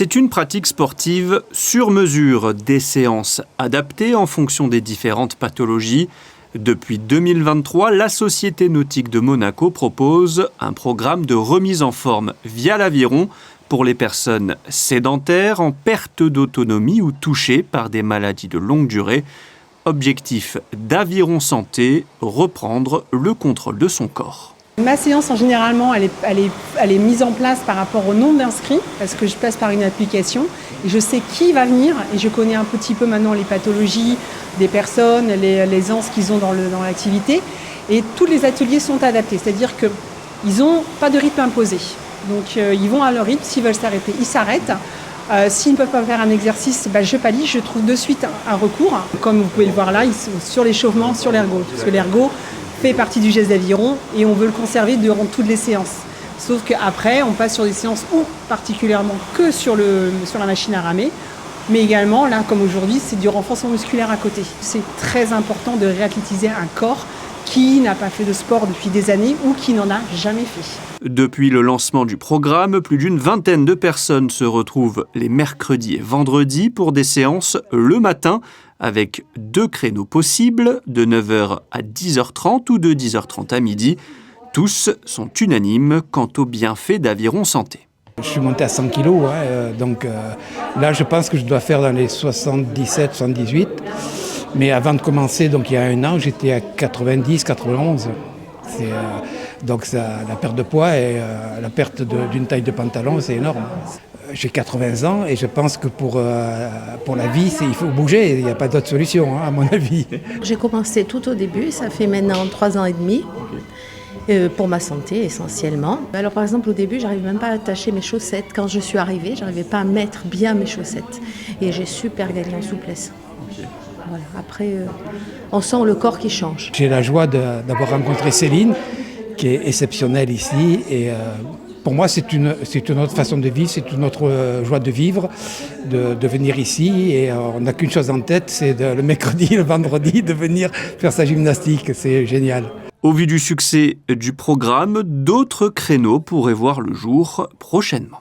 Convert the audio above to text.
C'est une pratique sportive sur mesure, des séances adaptées en fonction des différentes pathologies. Depuis 2023, la Société nautique de Monaco propose un programme de remise en forme via l'aviron pour les personnes sédentaires en perte d'autonomie ou touchées par des maladies de longue durée. Objectif d'Aviron Santé, reprendre le contrôle de son corps. Ma séance, généralement, elle est mise en place par rapport au nombre d'inscrits, parce que je passe par une application et je sais qui va venir et je connais un petit peu maintenant les pathologies des personnes, les anses qu'ils ont dans l'activité. Et tous les ateliers sont adaptés, c'est-à-dire qu'ils n'ont pas de rythme imposé. Donc ils vont à leur rythme, s'ils veulent s'arrêter, ils s'arrêtent. S'ils ne peuvent pas faire un exercice, je pallie, je trouve de suite un recours. Comme vous pouvez le voir là, ils sont sur l'échauffement, sur l'ergo, parce que l'ergo fait partie du geste d'aviron et on veut le conserver durant toutes les séances. Sauf qu'après, on passe sur des séances ou particulièrement que sur la machine à ramer, mais également, là, comme aujourd'hui, c'est du renforcement musculaire à côté. C'est très important de réathlétiser un corps qui n'a pas fait de sport depuis des années ou qui n'en a jamais fait. Depuis le lancement du programme, plus d'une vingtaine de personnes se retrouvent les mercredis et vendredis pour des séances le matin, avec 2 créneaux possibles, de 9h à 10h30 ou de 10h30 à midi. Tous sont unanimes quant aux bienfaits d'Aviron Santé. Je suis monté à 100 kg, donc là je pense que je dois faire dans les 77-78. Mais avant de commencer, donc il y a 1 an, j'étais à 90-91. Donc la perte de poids et la perte d'une taille de pantalon, c'est énorme. J'ai 80 ans et je pense que pour la vie, il faut bouger. Il n'y a pas d'autre solution, à mon avis. J'ai commencé tout au début, ça fait maintenant 3 ans et demi. Pour ma santé essentiellement. Alors par exemple au début j'arrivais même pas à attacher mes chaussettes. Quand je suis arrivée, j'arrivais pas à mettre bien mes chaussettes. Et j'ai super gagné en souplesse. Voilà. Après on sent le corps qui change. J'ai la joie d'avoir rencontré Céline, qui est exceptionnelle ici. Et pour moi c'est une autre façon de vivre, c'est une autre joie de vivre, de venir ici. Et on n'a qu'une chose en tête, c'est le mercredi, le vendredi, de venir faire sa gymnastique. C'est génial. Au vu du succès du programme, d'autres créneaux pourraient voir le jour prochainement.